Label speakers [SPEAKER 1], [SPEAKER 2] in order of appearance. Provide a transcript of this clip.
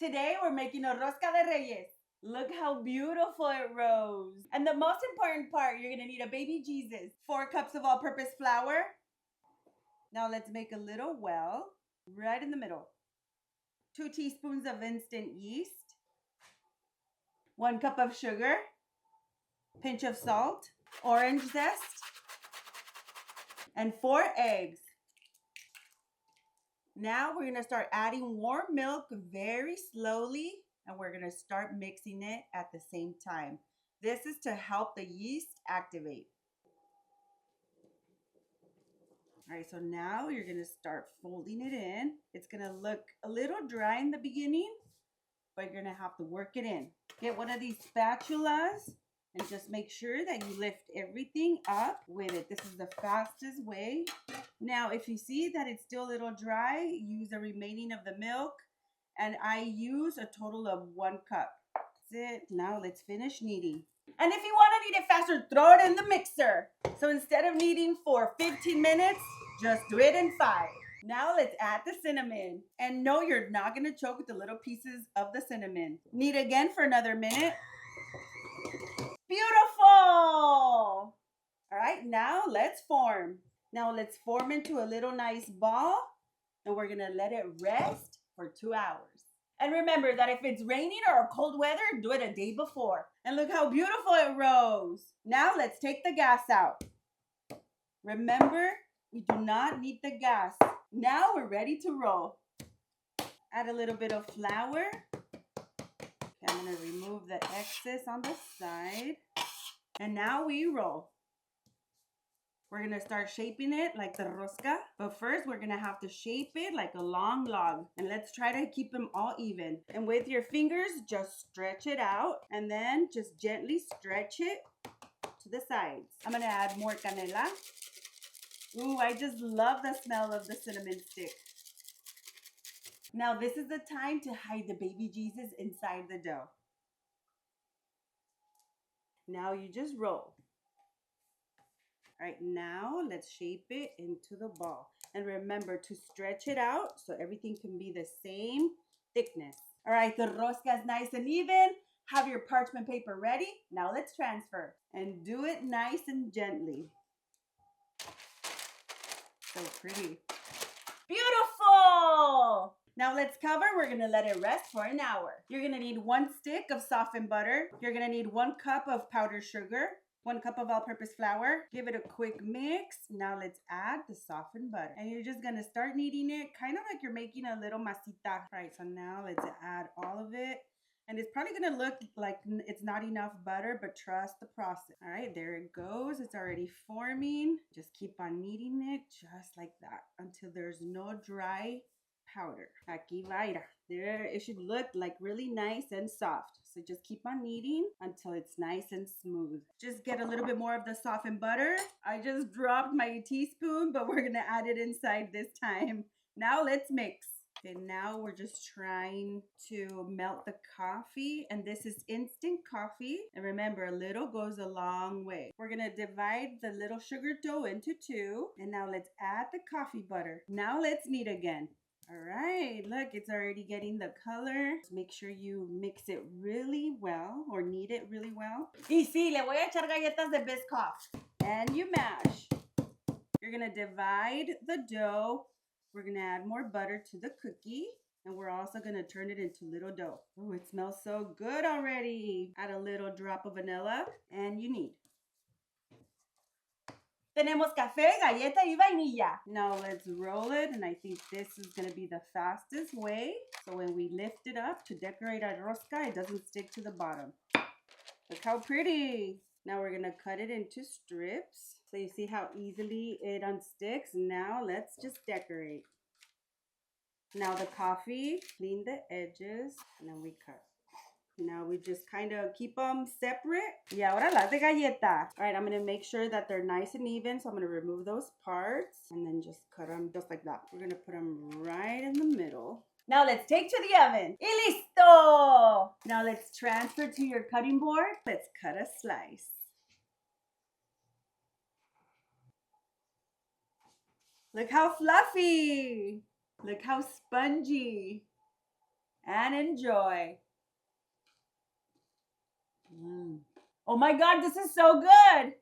[SPEAKER 1] Today we're making a Rosca de Reyes. Look how beautiful it rose. And the most important part, you're gonna need a baby Jesus, 4 cups of all-purpose flour. Now let's make a little well right in the middle. 2 teaspoons of instant yeast, 1 cup of sugar, pinch of salt, orange zest, and 4 eggs. Now we're gonna start adding warm milk very slowly, and we're gonna start mixing it at the same time. This is to help the yeast activate. All right, so now you're gonna start folding it in. It's gonna look a little dry in the beginning, but you're gonna have to work it in. Get one of these spatulas and just make sure that you lift everything up with it. This is the fastest way. Now, if you see that it's still a little dry, use the remaining of the milk. And I use a total of 1 cup. That's it. Now let's finish kneading. And if you want to knead it faster, throw it in the mixer. So instead of kneading for 15 minutes, just do it in 5. Now let's add the cinnamon. And no, you're not going to choke with the little pieces of the cinnamon. Knead again for another minute. Beautiful! All right, now let's form. Now let's form into a little nice ball, and we're gonna let it rest for 2 hours. And remember that if it's raining or cold weather, do it a day before. And look how beautiful it rose. Now let's take the gas out. Remember, we do not need the gas. Now we're ready to roll. Add a little bit of flour. Okay, I'm gonna remove the excess on the side. And now we roll. We're going to start shaping it like the rosca. But first, we're going to have to shape it like a long log. And let's try to keep them all even. And with your fingers, just stretch it out. And then just gently stretch it to the sides. I'm going to add more canela. Ooh, I just love the smell of the cinnamon stick. Now, this is the time to hide the baby Jesus inside the dough. Now you just roll. All right, now let's shape it into the ball. And remember to stretch it out so everything can be the same thickness. All right, the rosca is nice and even. Have your parchment paper ready. Now let's transfer. And do it nice and gently. So pretty. Beautiful! Now let's cover. We're going to let it rest for an hour. You're going to need 1 stick of softened butter. You're going to need 1 cup of powdered sugar. 1 cup of all-purpose flour. Give it a quick mix. Now let's add the softened butter. And you're just gonna start kneading it kind of like you're making a little masita. Right, so now let's add all of it. And it's probably gonna look like it's not enough butter, but trust the process. All right, there it goes. It's already forming. Just keep on kneading it just like that until there's no dry powder. Aquí va, mira. There, it should look like really nice and soft. So just keep on kneading until it's nice and smooth. Just get a little bit more of the softened butter. I just dropped my teaspoon, but we're gonna add it inside this time. Now let's mix. Okay, now we're just trying to melt the coffee, and this is instant coffee. And remember, a little goes a long way. We're gonna divide the little sugar dough into 2, and now let's add the coffee butter. Now let's knead again. All right, look, it's already getting the color. Just make sure you mix it really well or knead it really well. Y sí, le voy a echar galletas de Biscoff. And you mash. You're gonna divide the dough. We're gonna add more butter to the cookie. And we're also gonna turn it into little dough. Oh, it smells so good already. Add a little drop of vanilla and you knead. Tenemos café, galleta y vainilla. Now let's roll it, and I think this is going to be the fastest way. So when we lift it up to decorate our rosca, it doesn't stick to the bottom. Look how pretty. Now we're going to cut it into strips. So you see how easily it unsticks. Now let's just decorate. Now the coffee, clean the edges, and then we cut. Now we just kind of keep them separate. Y ahora las de galleta. All right, I'm going to make sure that they're nice and even. So I'm going to remove those parts and then just cut them just like that. We're going to put them right in the middle. Now let's take to the oven. Y listo! Now let's transfer to your cutting board. Let's cut a slice. Look how fluffy. Look how spongy. and enjoy. Oh my God, this is so good.